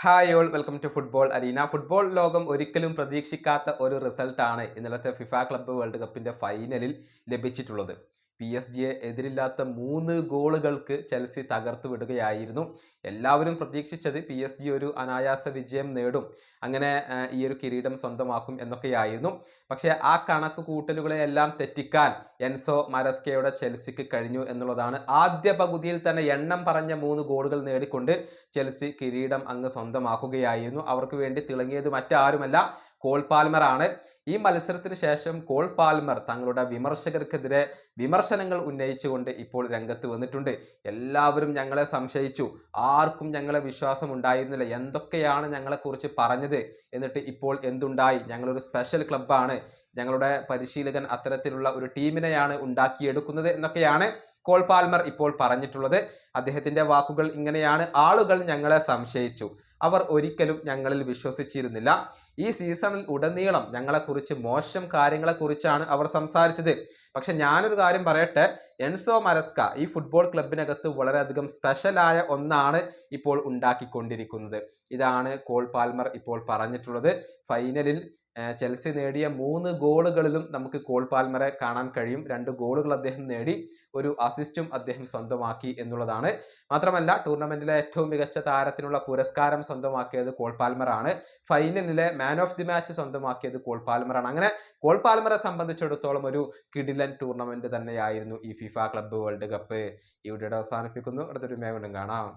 Hi all welcome to football arena. Football ലോകം ഒരിക്കലും പ്രതീക്ഷിക്കാത്ത ഒരു റിസൾട്ടാണ് ഇന്നലത്തെ ഫിഫ ക്ലബ്ബ് വേൾഡ് കപ്പിൻ്റെ ഫൈനലിൽ ലഭിച്ചിട്ടുള്ളത്. PSG എതിരില്ലാത്ത 3 ഗോളുകൾക്ക് ചെൽസി തകർത്ത് വിടുകയായിരുന്നു. എല്ലാവരും പ്രതീക്ഷിച്ചത് PSG ഒരു അനായാസ വിജയം നേടും, അങ്ങനെ ഈ ഒരു കിരീടം സ്വന്തമാക്കും എന്നൊക്കെയായിരുന്നു. പക്ഷേ ആ കണക്ക് കൂട്ടലുകളെയെല്ലാം തെറ്റിക്കാൻ എൻസോ മരസ്കയുടെ ചെൽസിക്ക് കഴിഞ്ഞു എന്നുള്ളതാണ്. ആദ്യ പകുതിയിൽ തന്നെ എണ്ണം പറഞ്ഞ 3 ഗോളുകൾ നേടിക്കൊണ്ട് ചെൽസി കിരീടം അങ്ങ് സ്വന്തമാക്കുകയായിരുന്നു. അവർക്ക് വേണ്ടി തിളങ്ങിയത് മറ്റാരുമല്ല, കോൾ പാൽമറാണ്. ഈ മത്സരത്തിന് ശേഷം കോൾ പാൽമർ തങ്ങളുടെ വിമർശകർക്കെതിരെ വിമർശനങ്ങൾ ഉന്നയിച്ചുകൊണ്ട് ഇപ്പോൾ രംഗത്ത് വന്നിട്ടുണ്ട്. എല്ലാവരും ഞങ്ങളെ സംശയിച്ചു, ആർക്കും ഞങ്ങളെ വിശ്വാസം ഉണ്ടായിരുന്നില്ല, എന്തൊക്കെയാണ് ഞങ്ങളെക്കുറിച്ച് പറഞ്ഞത്, എന്നിട്ട് ഇപ്പോൾ എന്തുണ്ടായി, ഞങ്ങളൊരു സ്പെഷ്യൽ ക്ലബ്ബാണ്, ഞങ്ങളുടെ പരിശീലകൻ അത്തരത്തിലുള്ള ഒരു ടീമിനെയാണ് ഉണ്ടാക്കിയെടുക്കുന്നത് എന്നൊക്കെയാണ് കോൾ പാൽമർ ഇപ്പോൾ പറഞ്ഞിട്ടുള്ളത്. അദ്ദേഹത്തിൻ്റെ വാക്കുകൾ ഇങ്ങനെയാണ്: ആളുകൾ ഞങ്ങളെ സംശയിച്ചു, അവർ ഒരിക്കലും ഞങ്ങളിൽ വിശ്വസിച്ചിരുന്നില്ല. ഈ സീസണിൽ ഉടനീളം ഞങ്ങളെക്കുറിച്ച് മോശം കാര്യങ്ങളെക്കുറിച്ചാണ് അവർ സംസാരിച്ചത്. പക്ഷെ ഞാനൊരു കാര്യം പറയട്ടെ, എൻസോ മരസ്ക ഈ ഫുട്ബോൾ ക്ലബിനകത്ത് വളരെയധികം സ്പെഷ്യലായ ഒന്നാണ് ഇപ്പോൾ ഉണ്ടാക്കിക്കൊണ്ടിരിക്കുന്നത്. ഇതാണ് കോൾ പാൽമർ ഇപ്പോൾ പറഞ്ഞിട്ടുള്ളത്. ഫൈനലിൽ ചെൽസി നേടിയ 3 ഗോളുകളിലും നമുക്ക് കോൾ പാൽമറെ കാണാൻ കഴിയും. 2 ഗോളുകൾ അദ്ദേഹം നേടി, ഒരു അസിസ്റ്റും അദ്ദേഹം സ്വന്തമാക്കി എന്നുള്ളതാണ്. മാത്രമല്ല, ടൂർണമെന്റിലെ ഏറ്റവും മികച്ച താരത്തിനുള്ള പുരസ്കാരം സ്വന്തമാക്കിയത് കോൾ പാൽമറാണ്. ഫൈനലിലെ മാൻ ഓഫ് ദി മാച്ച് സ്വന്തമാക്കിയത് കോൾ പാൽമറാണ്. അങ്ങനെ കോൾ പാൽമറെ സംബന്ധിച്ചിടത്തോളം ഒരു കിടിലൻ ടൂർണമെന്റ് തന്നെയായിരുന്നു ഈ ഫിഫ ക്ലബ്ബ് വേൾഡ് കപ്പ്. ഈ വീഡിയോ അവസാനിപ്പിക്കുന്നു. അടുത്തൊരു വീണ്ടും കാണാം.